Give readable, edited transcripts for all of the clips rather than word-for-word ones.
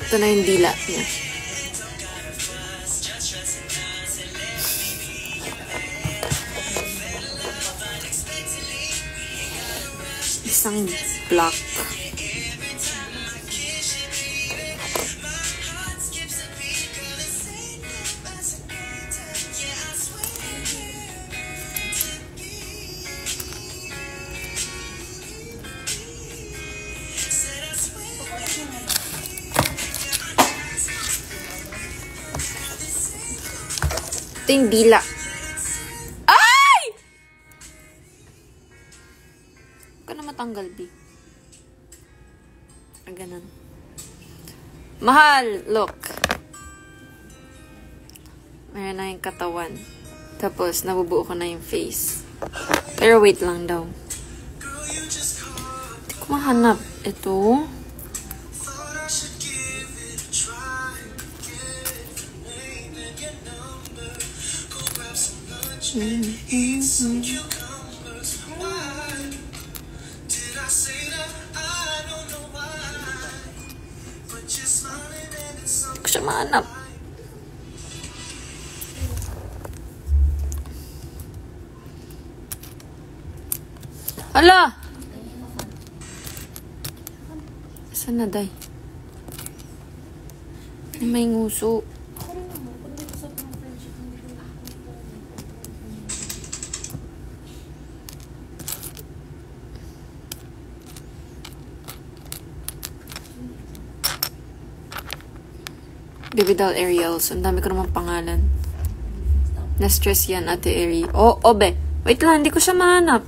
Ito na yung dila niya. Isang black. Ito yung dila. Ay! Huwag ka na matanggal, B. Ganun. Mahal! Look. Mayroon na yung katawan. Tapos, nabubuo ko na yung face. Pero wait lang daw. Hindi ko mahanap. Ito. Hindi ko siya mahanap. Hala! Saan na, day? May nguso. Baby doll Ariels. Ang dami ko naman pangalan. Na-stress yan, Ate Ari. Oh, obe. Wait lang, hindi ko siya mahanap.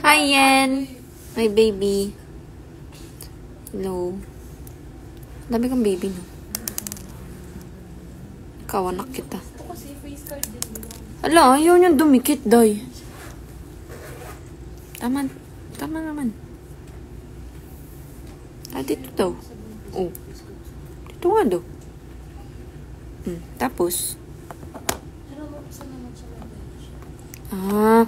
Hi, Yen. My baby. Hello. Dami kang baby, no? Kawanak kita. Hala, ayaw niyang dumikit, day. Tama naman. Ah, dito daw. Oh. Dito nga daw. Tapos. Ah.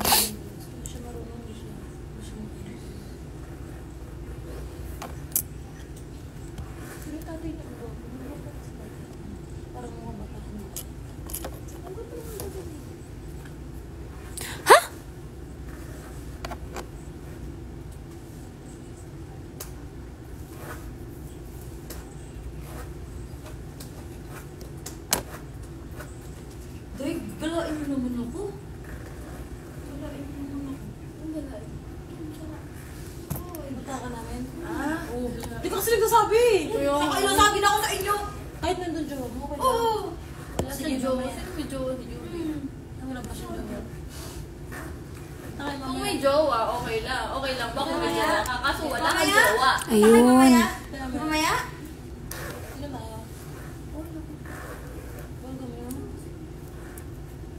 Hindi ko kasi nagsasabi. Nakasabi na ako sa inyo. Kahit nandun jowa mo. Oo. Wala sa jowa. Sino may jowa? Wala pa siyang jowa. Kung may jowa, okay lang. Okay lang. Baka may jowa ka. Kaso wala kang jowa. Ayun. Mamaya?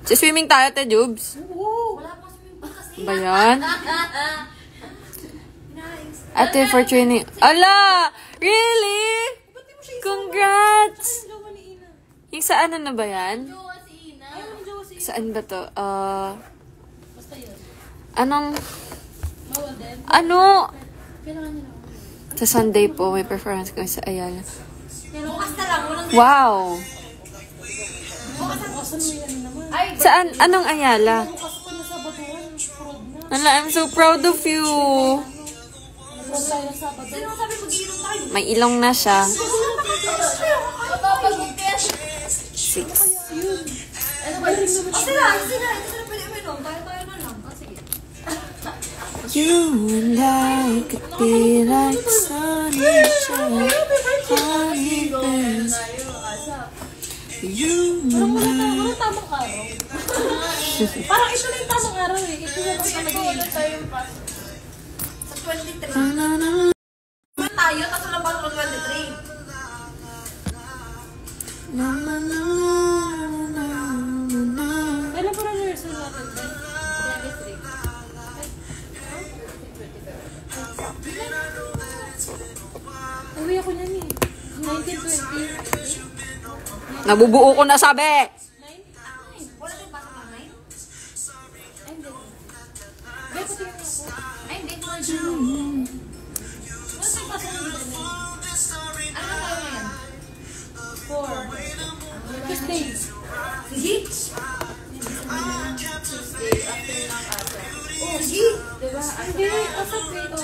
Si swimming tayo, Te Jubes. Wala pa swimming pool kasi. Ba yan? Ate, for training. Ala! Really? Congrats! Yung sa ano na ba yan? Jowa si Ina. Saan ba to? Basta yun. Anong... Bawal din. Ano? Kailangan nyo na. Sa Sunday po, may performance kami sa Ayala. Bukas na lang. Wow! Bukas na naman. Saan? Anong Ayala? Bukas ko na sa Batuan. Ala, I'm so proud of you. Sino sabi mag-iinom tayo? May ilong na siya. Mapapagugkes. 6. Ano ba yun? Sila pwede uminom. Tayo na lang. Sige. You and I could be like sun and shine, honey bears. You and I. Parang tamang araw. Parang ito na yung tamang araw eh. Ito na yung tayo sa 23. Tayo, tapos wala pa sa 23. Kailan pa rehearsal natin? 23. Uwi ako niyan eh. 1920. Nabubuo ko na sabi. 9? Wala tayong pasok ng 9? Ay, hindi. Bay, pati yung ako. Ay, hindi. Wala tayong pasok ng 9. Ano na tayo ngayon? 4. Tuesday. Sige? Tuesday, after ng aso. Oh, sige. Diba? Hindi, asap na ito.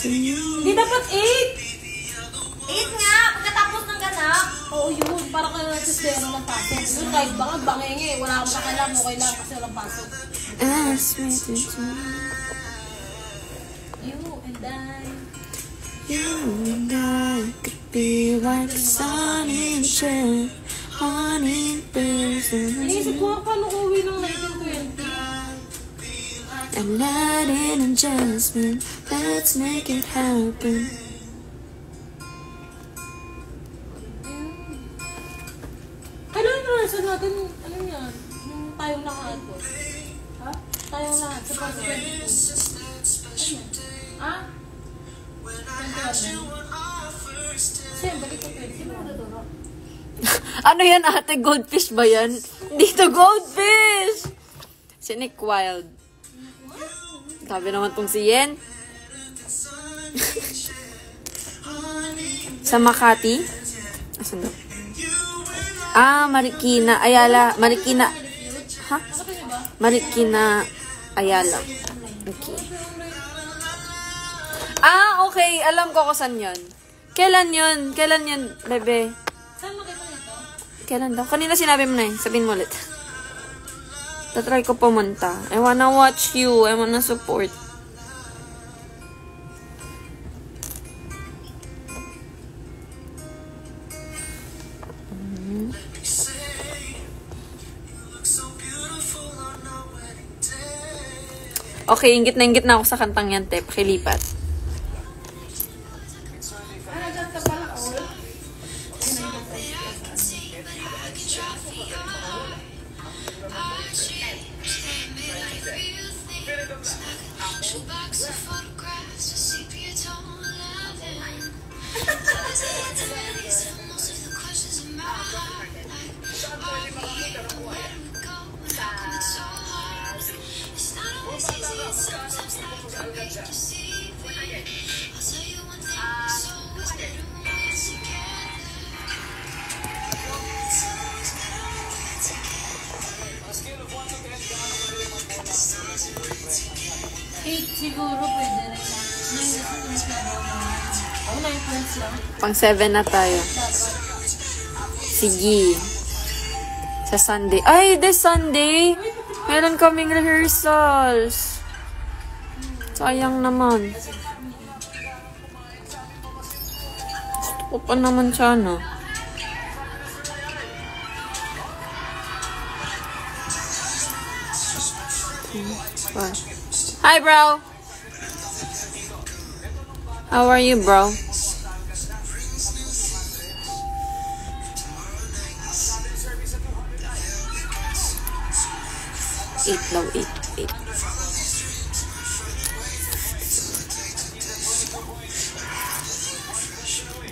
Hindi dapat 8. 8 nga, pagkatapos ng ganap. Oo, yun. Para ka na sistema ng pasok. Yun, kahit baka bangenge. Wala akong pakialam. Okay lang kasi walang pasok. You and I. You and I could be like sun and shine, honey bears. Inisip ko nga paano uwi ng 1920. Aladdin and Jasmine, let's make it happen. Kailan na rehearsal natin? Ano yan? Yung tayong lahat po. Ha? Tayong lahat sa past 22. Ah? 21. Siyem, balik ko 20. Sino mo naturo? Ano yan ate? Goldfish ba yan? Dito goldfish! Si Nick Wild. Sabi naman tong si Yen. Sa Makati. Asan daw? Marikina Ayala. Marikina. Ha? Marikina Ayala. Okay. Okay. Alam ko kung saan yun. Kailan yun? Kailan yun, bebe? Saan makita nito? Kailan daw? Kanina sinabi mo na eh. Sabihin mo ulit. Tatry ko pumunta. I wanna watch you. I wanna support. Okay, ingit na ako sa kantang yan, te. Pakilipat. Siguro pwede rin. 9 points lang. Pang 7 na tayo. Sige. Sa Sunday. Ay, this Sunday! Meron kaming rehearsals. Sayang naman. Gusto ko pa naman sana. Hi, bro! How are you, bro? Eight daw, 8.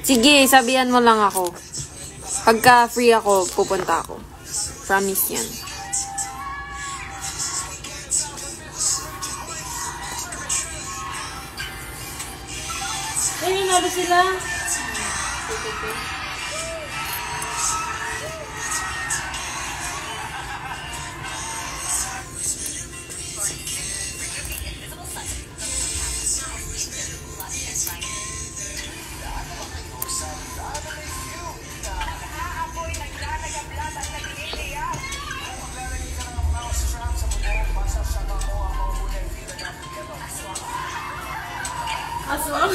Sige, sabihan mo lang ako. Pagka free ako, pupunta ako. Promise yan. Ay, nanalo sila. aswang.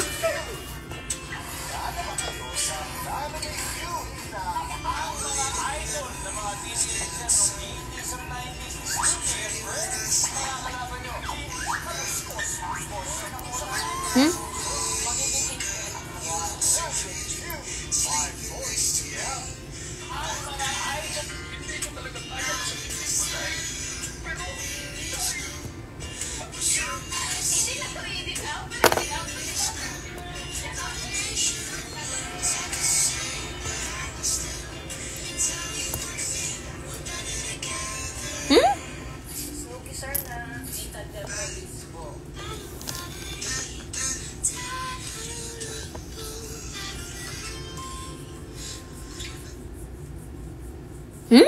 Hmm? Hmm? Hmm?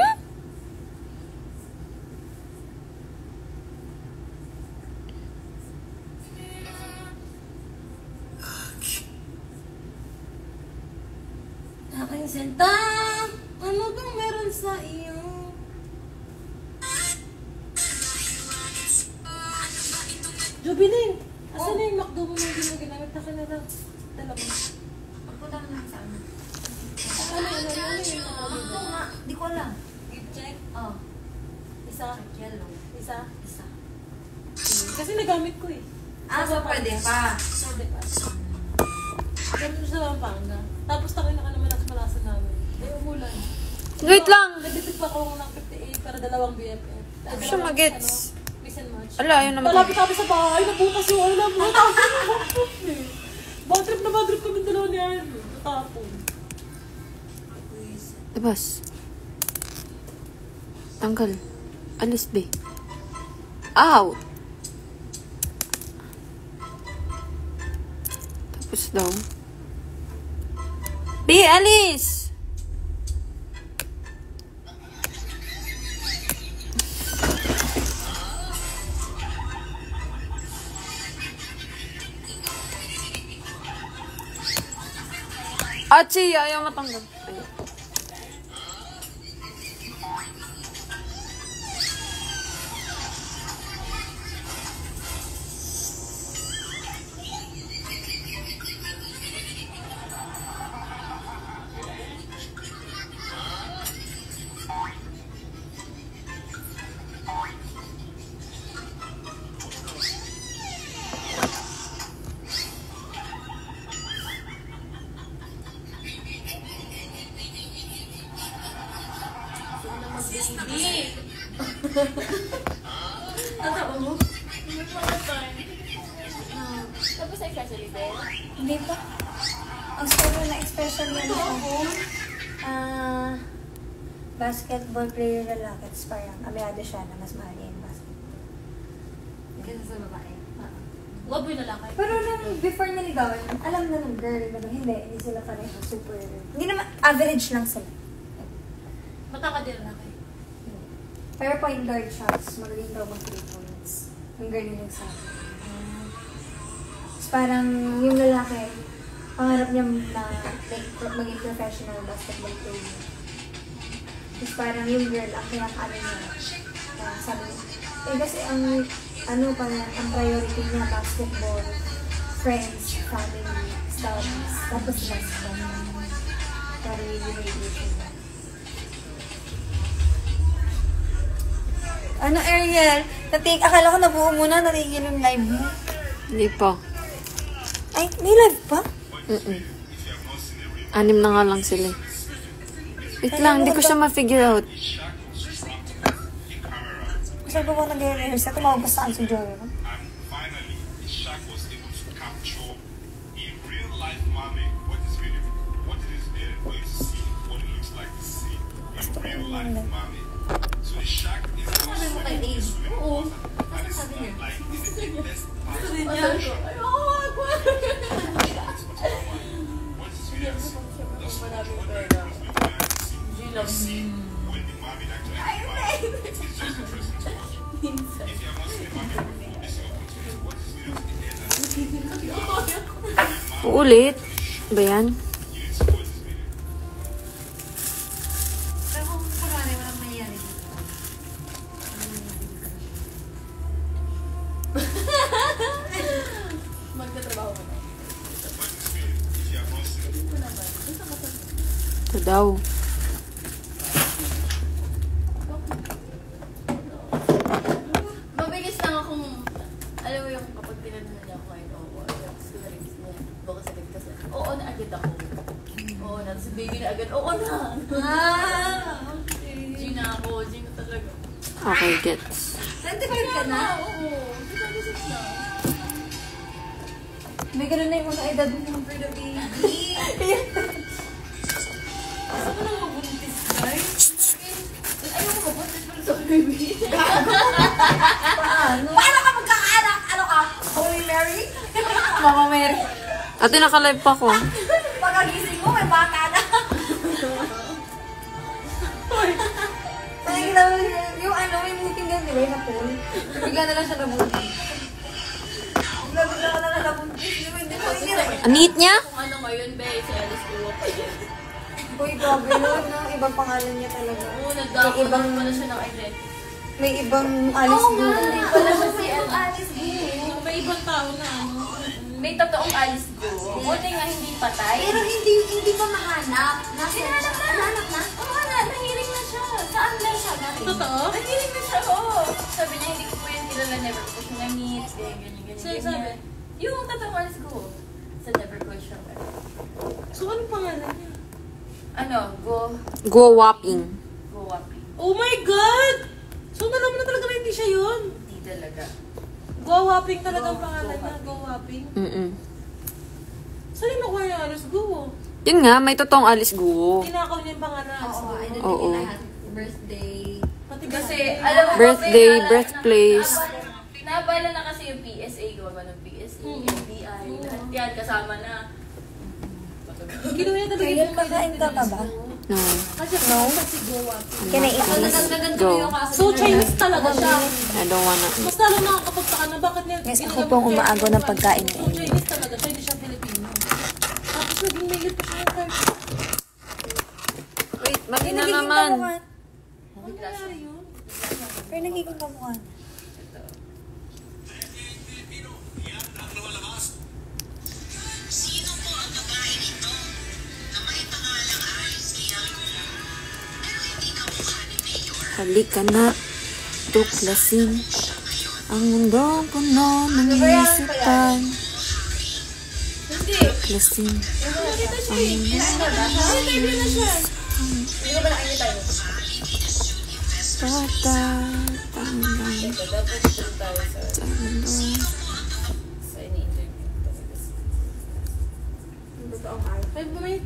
Aking senta, ano bang meron sa iyo? Jubilin, asan na yung McDo mo na hindi mo ginamit? Taka na lang. Dala mo. Pagpunta mo lang sa ano? Ano yung Ito nga, di ko alam. Gift check? Oh, Isa? yellow. Isa? Isa. Kasi nagamit ko eh. Ah, so pwede pa. Pwede pa. Ganun sa Pampanga. Tapos takin na ka naman ang malasan namin. Ay, umulan. Wait lang! Nabitid pa ako ng 58 para dalawang BFF. Hindi siya magets. Mix and match. Ala, ayun naman. Malapit kami sa bahay, nabukas yung alam mo. Bad trip na bad trip kami dalawa ni Arlo. Natapon. Labas. Tanggal. Alis, be. Out! Tapos daw. Be, alis! Achi, ayaw matanggal. Ayaw. Baby! Natapa mo? Tapos ay specially din? Hindi pa. Ang story na special yan ako. Basketball player lalaki. Tapos parang amyado siya na mas mahal niya yung basketball. Kaysa sa babae. Love yung lalaki. Pero nung before niligawan, alam na ng girl na hindi sila pareho super. Hindi naman, average lang sila. Mataka din lalaki. Pero point guard shots, magaling daw mag 3 points. Yung girl yung nagsabi. Tapos parang yung lalaki, pangarap niya na like, maging professional basketball player. Tapos parang yung girl, ang pinakaano niya, sabi niya, kasi ang priority niya, basketball, friends, family, studies, tapos basketball. Parang yung radiation niya. Ano, Ariel? Akala ko nabuo muna, natigil yung live mo. Hindi pa. Ay, may live pa? Anim na nga lang sila. Wait lang, hindi ko siya ma-figure out. Sabi ko nag-rehearse, tumawag ko saan si Joey. Finally, Shaq was able to capture a real life mommy. What is video? What it is going to see, what it looks like to see a real life mommy. So the Shaq is Sabi mo kay Dave? Oo. and it's Sabi niya. like it's the best part. Sabi niya. Ayoko, ako. What is video? Maraming pera. See when the mommy actually it's just interesting to watch. If you have not seen the mommy before, this is your opportunity. What is video? Uulit. Ba yan? You need to watch this video. Pero kung kunwari walang nangyayari dito. Magkatrabaho mo na. daw. Mabilis lang akong, alam mo yung kapag tinanong niya ako ngayon, oo, gusto na rin niya. Baka sagot ka sa, oo na agad ako. Oo na, si baby na agad, oo na. Okay. G na ako, G na talaga. Okay, gets. 25 ka na? Oo, 26 na. May ganun na yung mga edad mo for the baby. Gusto ko lang mabuntis, guys. Ayaw ko mabuntis pero sa baby. Paano? Paano ka magkakaanak? Ano ka? Holy Mary? Mama Mary. Ate, naka-live pa ko. Pagkagising mo, may bata na. Parang ginawa yung ano, yung meeting ganun, di ba? Yung na-pull. Bigla na lang siya nabuntis. Bigla ka na lang nabuntis. Di ba? Hindi mo, hindi rin. Ang neat niya? Kung ano ngayon, be, si Alice Kuwa pa yun. Uy, grabe yun, no? Ibang pangalan niya talaga. Oo, nagdako May ibang, pala siya ng identity. may ibang Alice Gu. Hindi pala siya si Alice Gu. May ibang tao na ano. May totoong Alice Gu. Buti nga hindi patay. Pero hindi pa mahanap. Hinahanap na. Nahanap na? Oo nga na, nahiling na siya. Saan na siya galing? Totoo? Nahiling na siya, oo. Sabi niya, hindi ko po yan kilala, never ko siya na-meet, ganyan. Saan sabi? Yung totoong Alice Gu. Sa never ko siya. So, anong pangalan niya? Ano, Go Whopping. Go Wapi. Oh my God! So, nalaman na talaga na hindi siya yun. Hindi talaga. Go-Wapping talaga ang pangalan niya. Go-Wapping. Mm-mm. Saan yung nakuha niya Alice Gu? Yun nga, may totoong Alice Guo. Tinakaw niya yung pangalan Alice Gu. Oo. Birthday. Pati Kasi, alam mo, Birthday, may birthplace. Nabala na kasi yung PSA, gawa ba ng PSA, NBI, lahat yan, kasama na. Kinuha niya talaga Kailan makain ka pa ba? No. No? Can I eat this? Go. So, Chinese talaga siya. I don't wanna. Mas lalo nakakapagtaka na bakit niya... Yes, ako po ang umaagaw ng pagkain So, Chinese talaga siya, hindi siya Filipino. Tapos naging mayor pa siya ng time. Wait, magina naman. Ano nangyari yun? Pero nagiging kamukha. Sino po ang babaeng ito na may pangalang Alice Liango? Pero hindi kamukha ni Mayor. Halika na. Tuklasin. Ang mundong puno ng isipan. Tuklasin.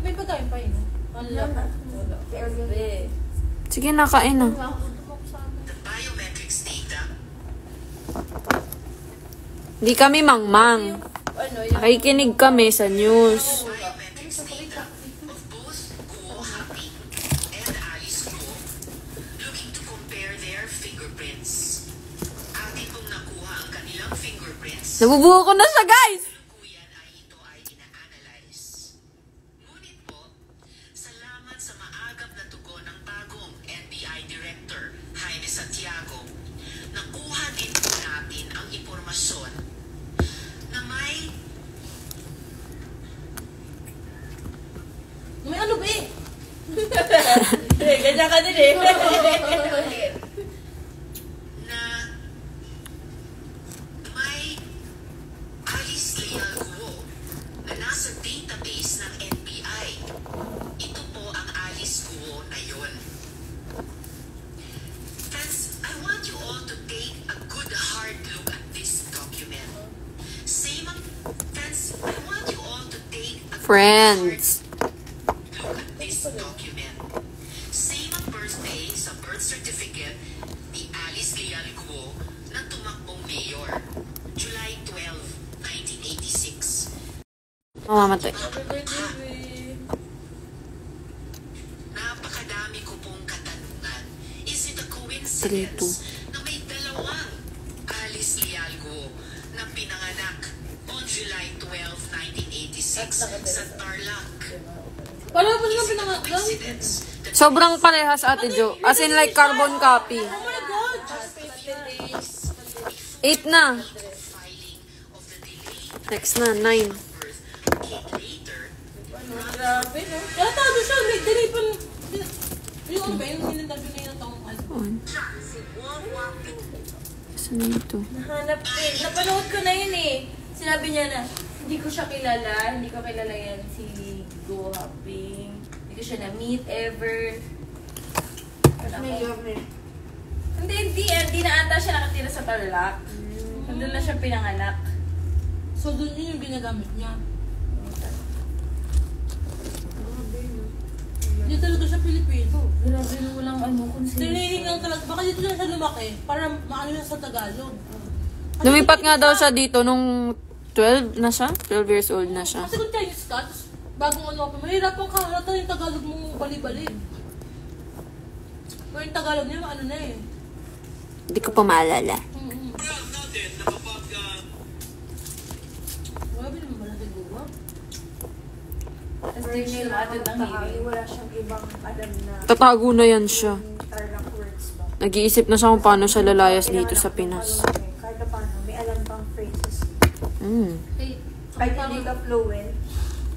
May pagkain pa yun. Wala. Sige, nakain na. The biometrics data Hindi kami mangmang. Nakikinig kami sa news. biometrics data of both Guo Happy and Alice Guo looking to compare their fingerprints. Atin pong nakuha ang kanilang fingerprints. Nabubuo ko na siya, guys! Kuyan ay ito ay ina-analyze. Ngunit po, salamat sa maagap na tugon ng bagong NBI Director, Jaime Santiago, nakuha din po natin ang impormasyon na may May ano ba eh? Ganyan ka din eh. na may Alice Leal Guo na nasa database ng NBI. Ito po ang Alice Guo na yun. Friends, I want you all to take a good hard look at this document. Friends, I want you all to take a Friends. look at this document. Same ang birthday sa birth certificate ni Alice Leal Guo na tumakbong mayor. July 12, 1986. Mamamatay. Napakadami ko pong katanungan. Is it a 3-2. coincidence na may dalawang Alice Leal Guo na pinanganak on July 12, 1986 sa Tarlac? Paano ba sila pinangatlan? Coincidence that Sobrang parehas, Ate Jo. As in like carbon copy. Oh my God! 8 na. filing of the delay Next na, 9. birth came later rather Grabe, no? Kaya tago siya, may dinipan. Yung ano ba, yung sininterview na yun itong ano. Saan na ito? Nahanap eh. Napanood ko na yun eh. Sinabi niya na, hindi ko siya kilala. Hindi ko kilala yan si Go Hopping. Hindi ko siya na-meet ever. Hindi na ata siya nakatira sa Tarlac. Nandun na siya pinanganak. So, doon yun yung ginagamit niya. Hindi talaga siya Pilipino. Grabe na walang konsensya. Training lang talaga. Baka dito lang siya lumaki para maano yan sa Tagalog. Lumipat nga daw siya dito nung 12 na siya. 12 years old na siya. Kasi kung Chinese ka, tapos bagong ano ka, mahirapan ka halata yung Tagalog mong bali-bali. Pero yung Tagalog niya, ano na eh. Hindi ko pa maalala. Grabe naman ba natin gawa? Tapos di siya natin ang hiling. Wala siyang ibang alam na Tatago na yan siya. Tarlac words ba? Nag-iisip na siya kung paano siya lalayas dito sa Pinas. Kahit na paano, may alam pang phrases. Kahit Kahit hindi ka fluent.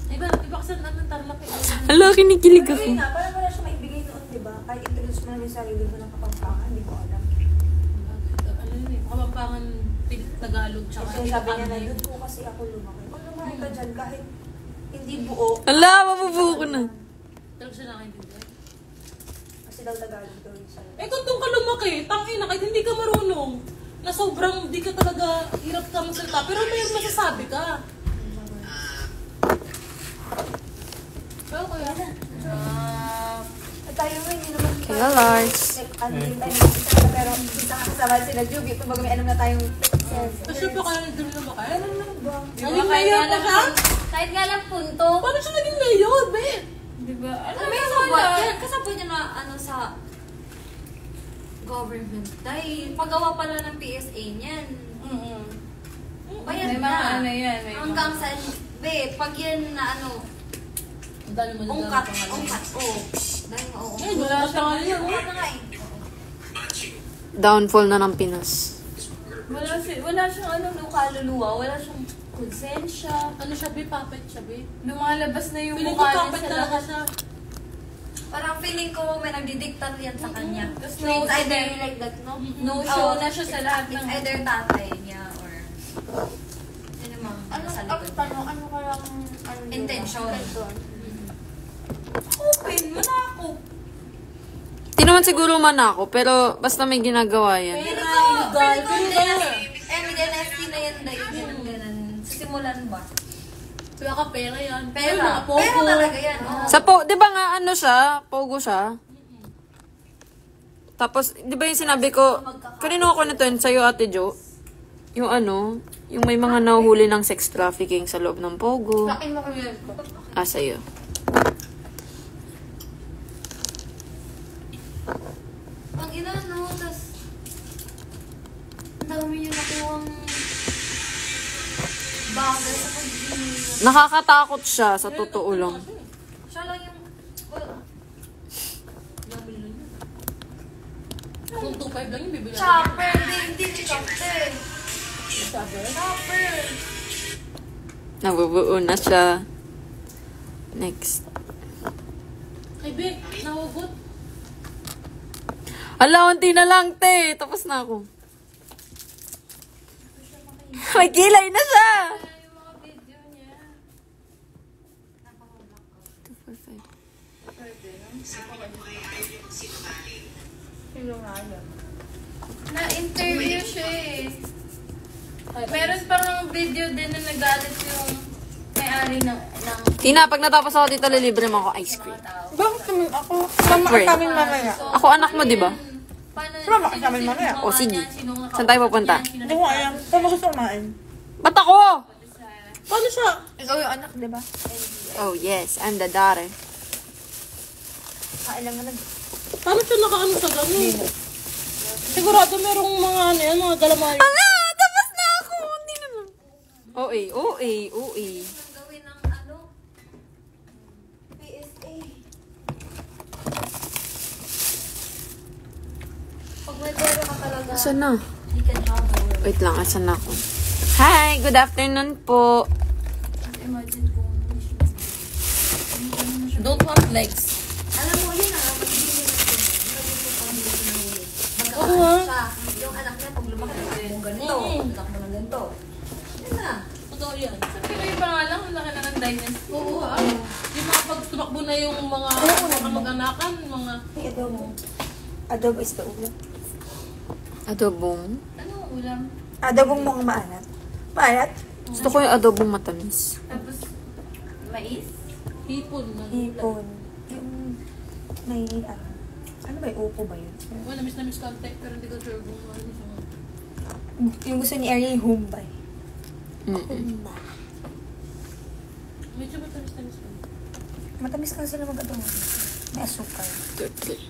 Iba kasi naman Tarlac eh. Ala, kinikilig ako. Pero nga, parang wala siyang maibigay noon, di ba? Kahit introduce mo namin sa sarili mo ng Kapampangan, hindi ko alam. Ano yun eh, Kapampangan Tagalog tsaka Kasi sabi niya na, doon po kasi ako lumaki. Kung lumaki ka dyan, kahit hindi buo, Ala, mabubuo ko na. Talaga siya nakaintindihan. kasi daw Tagalog daw yun sa'yo. Eh kung doon ka lumaki, tangina, kahit hindi ka marunong, na sobrang di ka talaga hirap ka magsalita, pero may masasabi ka. Pero kaya na. Tayo nga, hindi naman Kaya Lars. ano yung tayo nag-isa, pero isa kasama sila Jugi. Kumbaga may alam na tayong Kasi pa kaya doon lumaki. ano lang ba? Naging mayor pa siya? Kahit nga lang punto. Paano siya naging mayor, be? Diba? Ano Ano may yung sabot? sabot? Kasabot niya na ano sa government. Dahil paggawa pala ng PSA niyan. Bayad May na. mga ano yan. May Hanggang sa, pag yan na ano, Ang dami mo na ungkat, oh. Dahil nga, oo. Eh, wala siya nga yun. Ungkat na nga eh. Downfall na ng Pinas. Wala siyang ano, no, kaluluwa. Wala siyang konsensya. Ano siya, be? Puppet siya, be? Lumalabas na yung Feeling ko mukha niya puppet sa talaga lahat. siya. Parang feeling ko may nagdidiktat yan sa kanya. Tapos So, it's either like that, no? No show na siya sa lahat It's ng... either tatay niya or yun yung mga nasa likod niya. Ano kayang Intention. Open mo na ako. Di naman siguro man ako, pero basta may ginagawa yan. Pero Feeling ko, Pero MDNST na yan dahil ganun. Sa simulan ba? wala ka pera yan. Pera. Mga pogo. Pera talaga yan. Oh. Sa di ba nga ano siya? Pogo siya? Tapos, di ba yung sinabi ko, kanino ako na to yun sa'yo, Ate Jo? Yung ano, yung may mga nahuhuli ng sex trafficking sa loob ng Pogo. Akin mo kami yan. Sa'yo. Ang ina, no? Tas, ang dami niyo nakuhang bagay sa pag-ibig. Nakakatakot siya, sa totoo lang. Siya lang yung... Kung 2.5 lang yung bibili. Chopper! Hindi chopper! Chopper! Nabubuo na siya. Next. Ay, be, nahugot. Ala, unti na lang, te. Tapos na ako. May kilay na siya! Yung mga video niya. 245. Sino nga alam? Na-interview siya eh. Meron pang video din na nagalit yung may-ari ng Tina, pag natapos ako dito, lilibre mo ako ice cream. Bakit naman ako? Sama Wait. kami mamaya. Ako anak mo, di ba? Sumama ka sa amin mamaya. O, sige. Saan tayo pupunta? Hindi ko alam. Saan mo gusto kumain? Ba't ako? Paano siya? Ikaw yung anak, di ba? Oh, yes. I'm the daughter. Kain lang na Paano siya nakaano sa gano'n? Sigurado merong mga ano yan, mga galamay. Ala! Tapos na ako! Hindi na lang. OA. Gawin ng ano? PSA. Pag may pera ka talaga, Asan na? you can have the world. Wait lang, asan na ako? Hi! Good afternoon po. Imagine kung hindi siya Don't want legs. Alam mo, yun magiging yun ang magiging pamilya ko ng ulit. Oo, Magkakaroon siya. Yung anak niya, pag lumaki, mo ganito. Anak mo ng ganito. Yun na. Totoo yan. Sabi ko yung pangalan, ang laki na ng dynasty. Oo, yung mga pag tumakbo na yung mga mag-anakan, mga... Adobo. Adobo is the ulam. Adobong. Anong ulam? Adobong mong maalat. Maalat? Gusto ko yung adobong matamis. Tapos, mais? Hipon. Hipon. Yung may ano ba yung upo ba yun? Well, namis contact, pero hindi ko sure kung ano siya. Yung gusto ni Ari, humbay. Mm-mm. Medyo matamis pa. Matamis ka sila mag-adobo. May asukal. Okay.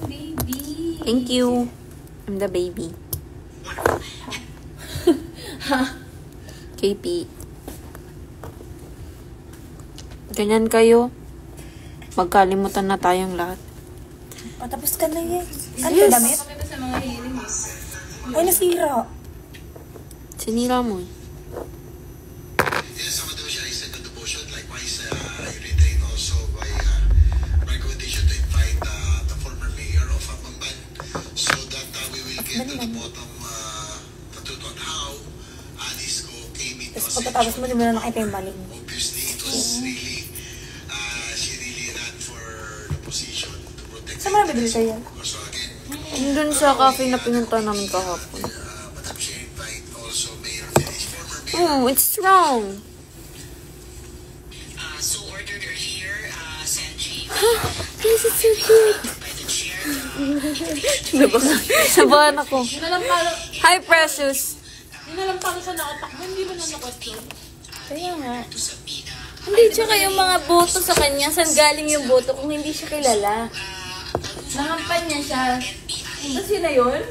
Baby. Thank you. I'm the baby. KP. Ganyan kayo. Magkalimutan na tayong lahat. Patapos ka na yan. Ano Yes. damit? Pakita sa mga healing. Ay, nasira. Sinira mo eh. Yes, Sabado siya is a good devotion. Likewise, I retain also by recommendation to invite the former mayor of Bamban so that we will get to the bottom the truth on how Alice Go came into Tapos pagkatapos mo, di mo na nakita yung mali. Obviously, it was really, she really ran for the position to protect. Saan mo nabibili kayo? So again, Doon sa cafe na pinunta namin kahapon. Madam Chair, invite also Mayor Felix, former mayor. Oh, it's strong. So ordered earlier, Senji, This is so cute. by the chair, Sabahan ako. Nalampalo, Hi, Precious. nalampalo siya nakatakbo, hindi ba na na-question? Kaya nga. to Sabina. Hindi, tsaka yung mga boto sa kanya, saan galing yung boto kung hindi siya kilala? Nahampan niya siya. Tapos yun na yun?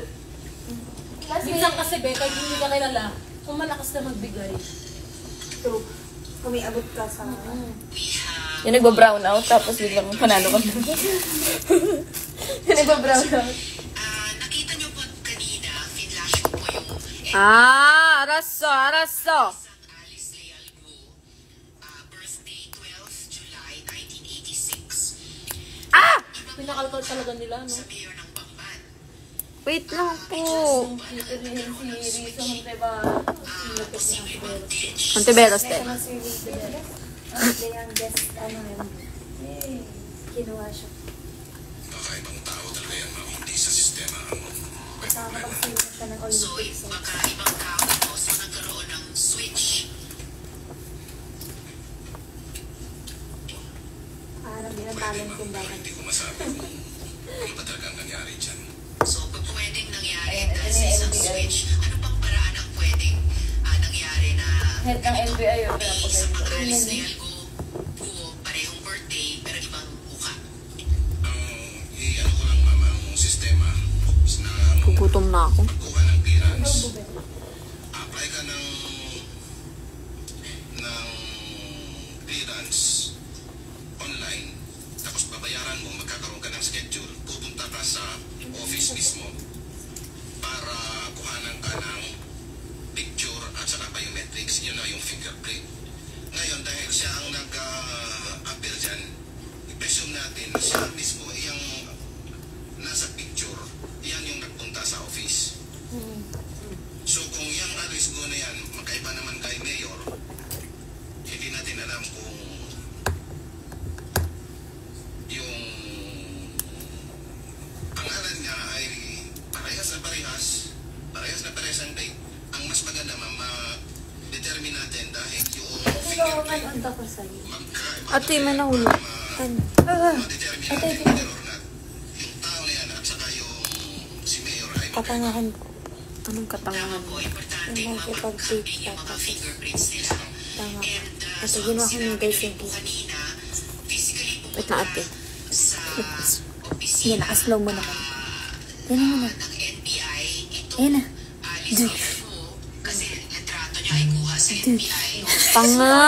Minsan kasi, Becca, hindi ka kilala, kung malakas na magbigay. True. Kung may abot ka sa... Yung nagba-brown out, tapos biglang panalo ka na. Yung nagba-brown out. Nakita niyo po kanina, finlash ko po yung Araso. Alice Leal Gu, birthday 12 July 1986. Pinakalkal talaga nila, no? Sa mayor ng Bamban. Wait lang po. Si Rizzo, hindi ba? Antiveros din. Ano si Rita Beres? Ang yung guest, ano yun? Kinuha siya. Kakaibang tao talaga yan, ma'am. Hindi sa sistema ang Nakakapagsimulat ka ng So, Olympics. baka ibang tao po, so nagkaroon ng switch. Parang din ang talent kung bakit. hindi ko masabi kung ano ba talaga ang nangyari dyan. So, pwedeng nangyari dahil sa isang switch, ano pang paraan ang pwedeng nangyari na Head ng NBI yun, isa pinapagay. pang Alice Leal Gu, parehong birthday, pero ibang mukha. Ano ko lang, ma'am, ang sistema na Gugutom na ako. kuha ng clearance. Apply ka ng clearance online, tapos babayaran mo, magkakaroon ka ng schedule, pupunta ka sa office mismo para kuhanan ka ng picture at saka biometrics, yun na yung fingerprint. Ngayon, dahil siya ang nag-appear dyan, i-presume natin na siya mismo yung nasa picture, yan yung nagpunta sa office. So kung yung Alice Go na yan, magkaiba naman kay Mayor, hindi natin alam kung yung pangalan niya ay parehas na parehas ang date. Ang mas maganda, ma-determine natin dahil yung fingerprint Anta ko sa'yo. Ate, may nahulog. ma-determine natin whether or not yung tao na yan at saka yung si Mayor ay Katangahan ko. Anong katangahan mo? Po, importante Yung mapag-copy makipag-take yung mga tapos. fingerprints nila. Tama. And Ito, so, ginawa ko sinabi ng guys rin yung po kanina, physically Wait na, ate. sa Yan, opisina nakaslow mo naman. Yan mo na. ng NBI, ito Ayan na. Alice Go, kasi litrato niya ay kuha sa NBI. Tanga!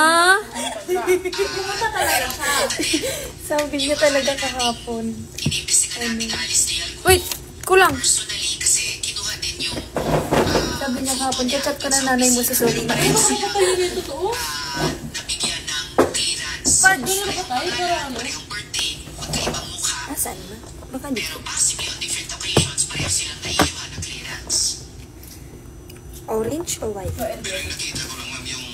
Sabi niya talaga kahapon. Inibestigahan ganapin Alice de Algo. Wait, kulang. Personally, kasi kinuha din yung Sabi niya kahapon, chat ka na nanay mo sa sorry. Ano ka patay yun yung totoo? nabigyan ng clearance. Ganun na patay? Pero ano? Parehong birthday, magkaibang mukha. Saan ba? Baka di. Pero possibly on different occasions, pareho silang naiiwan ng clearance. Orange or white? Pero nakita ko lang ma'am yung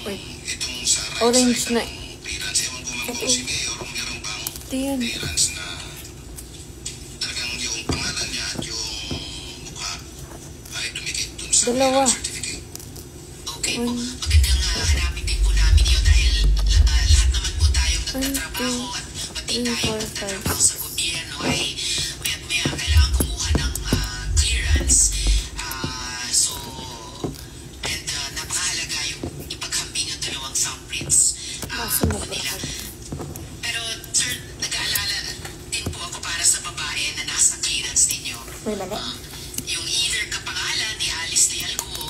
itong sa right Orange side na. ng clearance. Ewan ko ma'am kung si Mayor o meron bang Ayan. clearance na talagang yung pangalan niya at yung mukha ay dumikit dun sa Dalawa. clearance certificate. Okay po, magandang hanapin din po namin yun dahil lahat naman po tayong nagtatrabaho at pati tayong nagtatrabaho sa gobyerno ay maya't maya kailangan kumuha ng clearance. So, and napakahalaga yung ipaghambing ang dalawang thumbprints nila. Pero sir, nag-aalala din po ako para sa babae na nasa clearance ninyo. May mali. Yung either kapangalan ni Alice de Algo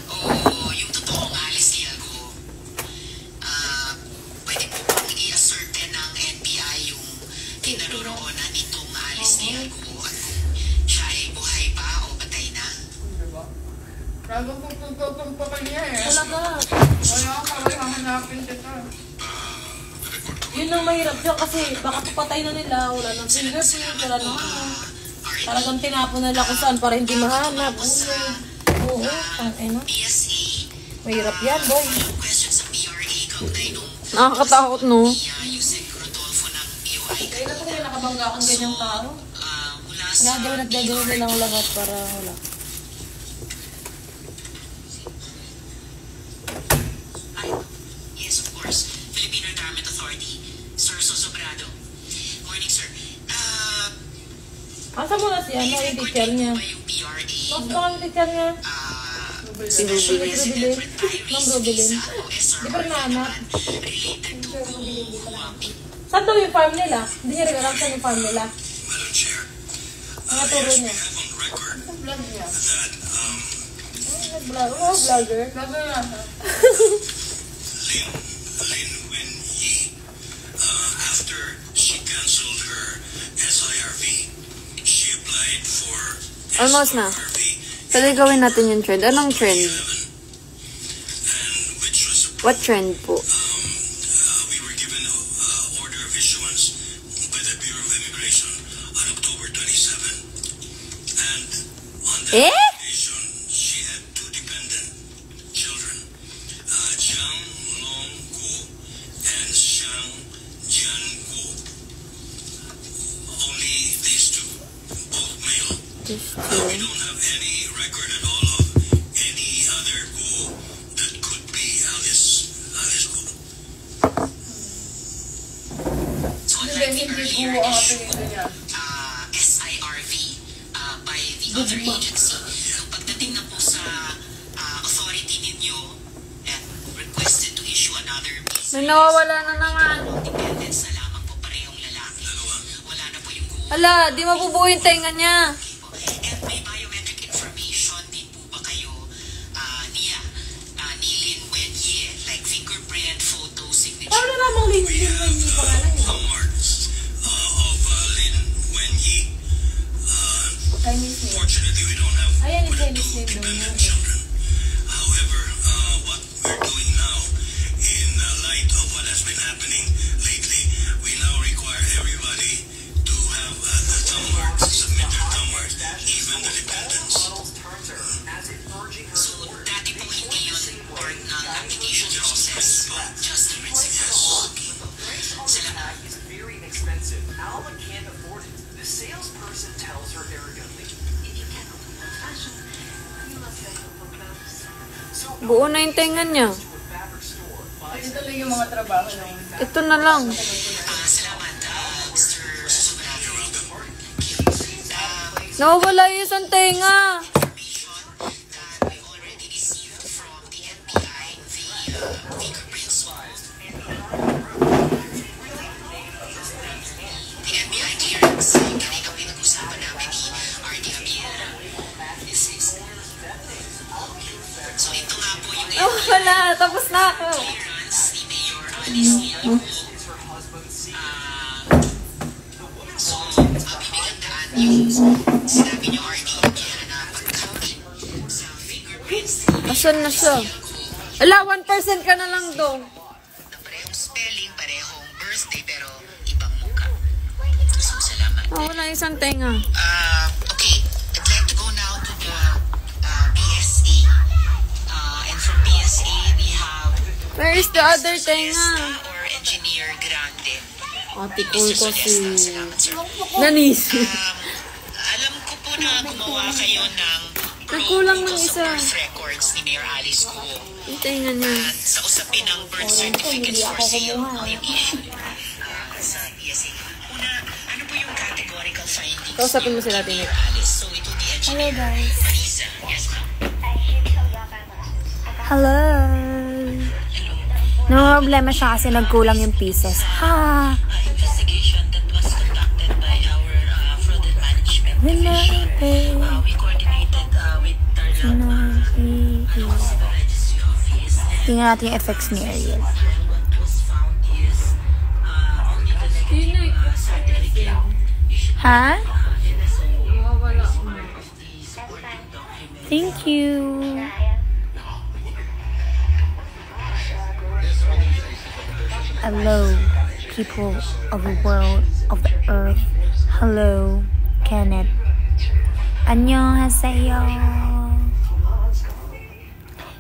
o yung totoong Alice de Algo. Pwede po bang i-assert din ng NBI yung kinaroroonan nitong Alice de Algo at kung siya ay buhay pa o patay na? Bago kong tututong pa kanya eh. Talaga. Wala ka, wala hanapin kita. Yun ang mahirap dyan kasi baka patay na nila, wala nang fingerprint, wala nang ano. Talagang tinapon nila kung saan para hindi mahanap. Oo, ano? PSA, Mahirap yan, boy. question sa PRA kaugnay nung Nakakatakot, no? Yusek Rodolfo ng POI. Kaya na po kaya nakabangga akong ganyang tao. Mula sa Gagawin at gagawin nilang lahat para wala. Yes, of course. Filipino Retirement Authority. Sir Sosobrado. Morning, sir. Asa mo na siya, no? Yung teacher niya. Ba yung PRA? Mas baka yung teacher niya. Si Ruby. Rubilin. Ma'am Rubilin. Di ba nahanap? Related to Saan daw yung farm nila? Hindi niya rin alam saan yung farm nila. Madam Chair, Mga turo niya. I have on record Vlog niya. that Vlog. Oh, vlogger. Vlogger na siya. Lin Wen Yi, after she canceled her SIRV, she applied for Almost na. SIRV Pwede gawin natin yung trend. Anong trend? 11, and which was What trend po? we were given order of issuance by the Bureau of Immigration on October 27. And on that occasion, she had two dependent children, Jiang Long Gu and Xiang Jian Gu. Only these two, both male. We don't have any record at all of any other Gu that could be Alice Gu. So, Hindi, unlike the hindi earlier po ang issue, apelido niya. SIRV by the other agency, nung pagdating na po sa authority ninyo and requested to issue another business, May nawawala na naman. dependents na lamang po parehong lalaki. Wala na po yung guho. Hala, di mabubuo yung tenga niya. And may biometric information din po ba kayo niya, ni Lin Wen Ye, like fingerprint, photo, signature? Paano namang link yung pangalan niya? Marks of Lin Wen Yi. Chinese name. Fortunately, we don't have Ayan yung two Chinese name daw niya. dependent children. However, what we're doing now, in light of what has been happening lately, we now require everybody to have the thumb marks, submit their thumb marks, even the dependents. So, dati po hindi yun part ng application process, just the principles. Salamat. Is very expensive. Alma can't afford it. The salesperson tells her arrogantly, "If you can't afford fashion, you must pay for clothes." So Buo na yung tenga niya. to a fabric store, buys Ito lang yung mga trabaho ng Ito na lang. Salamat, Mr. Sosobrado. Nawawala yung isang tenga. Information that we already received from the NBI, the fingerprints. The NBI clearance, yung kanina pinag-usapan namin ni RD Javier. This is... So ito nga po yung Oh, wala. Tapos na ako. clearance ni Mayor Alice Nialgo. So, bibigyan daan Sinabi niyo, RD, kaya na pag-couch sa fingerprints Asan na siya? Ala, 1% ka na lang do. na parehong spelling, parehong birthday, pero ibang muka. So, salamat. Oh, wala isang tenga. Okay, I'd like to go now to the PSA. And from PSA, we have Where is the other tenga? Solesta or Engineer Grande. Atikul ko si... Salamat, sir. Nanis. Alam ko po na gumawa kayo ng Nagkulang ng sa isa. birth records ni Mayor Alice Cuo. Yung tenga niya. At sa usapin ng birth certificates for sale na i-issue sa PSA. Una, ano po yung categorical findings Kausapin mo sila, ni Tingit. Mayor Alice? So, ito the engineer. Hello, guys. Marisa. Yes, ma'am. Hello! No problema siya kasi nagkulang yung pieces. Ha! Investigation that was conducted by our fraud and management division. We coordinated with Tarlac Registry Office. Tingnan natin yung effects ni Ariel. What was found is only the negative certificate issued Ha? Wala. the supporting document. Thank you! Hello, people of the world, of the earth. Hello, Kenneth. Annyeonghaseyo.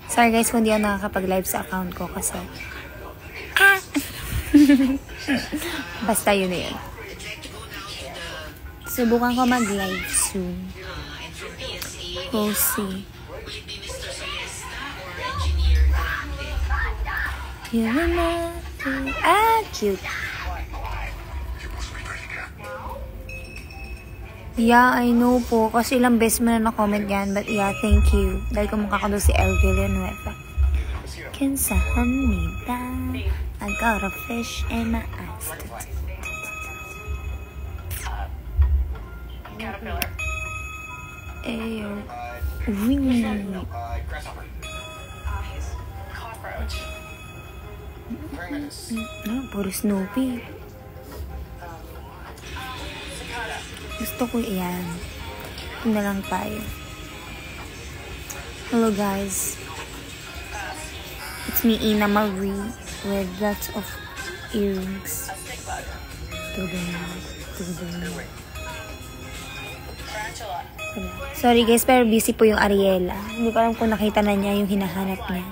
Sorry guys kung di ako nakakapag-live sa account ko kasi... Basta yun na yun. Subukan ko mag-live soon. We'll see. Cute. Yeah, I know po. Kasi ilang beses mo na na-comment yan. But yeah, thank you. Dahil kumukha ko doon si El Villanueva. Kinsahanida. I got a fish in my eyes. Ayo. Wing. Puro Snoopy. Gusto ko yan. Ito na lang tayo. Hello guys. It's me, Ina Marie, with lots of earrings. Sorry guys, pero busy po yung Ariela. Hindi ko alam kung nakita na niya yung hinahanap niya.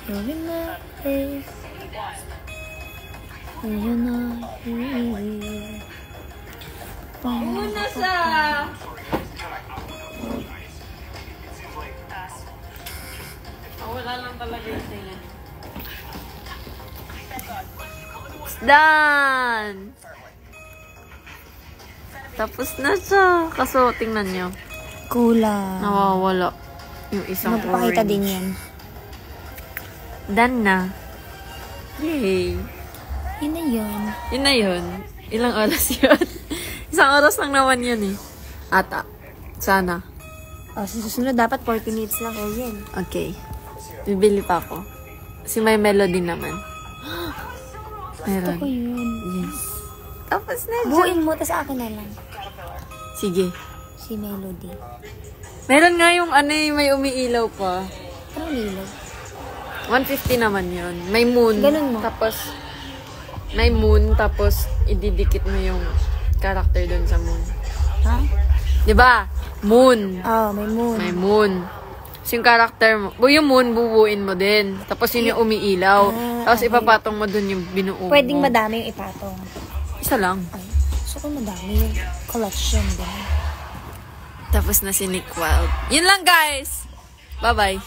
Ayun na, ayun na, Ayun na siya! Wala lang talaga yung tenga. It's done! Tapos na siya. Kaso, tingnan nyo. kulang. Nawawala. Yung isang Magpapakita orange. din yan. Done na. Yay! Yun na yun. Yun na yun. Ilang oras yun? Isang oras lang naman yun eh. Ata. Sana. O, sa susunod dapat 40 minutes lang. O, yun. Okay. Bibili pa ako. Si may melody naman. Gusto ko Meron. yun. Yes. Tapos na dyan. Buuin mo, tas akin na lang. Sige. Si Melody. Meron nga yung ano yung may umiilaw pa. Parang lilo. 150 naman yun. May moon. Ganun mo. Tapos, may moon. Tapos, ididikit mo yung character dun sa moon. Ha? Diba? Moon. Oh, may moon. May moon. So, yung character mo, yung moon, bubuin mo din. Tapos, yun yung umiilaw. Tapos, okay. ipapatong mo dun yung binuo Pwedeng mo. madami yung ipatong. Isa lang. Ay, so kung madami yung collection din. Tapos na si Nick Wild. Yun lang, guys! Bye-bye!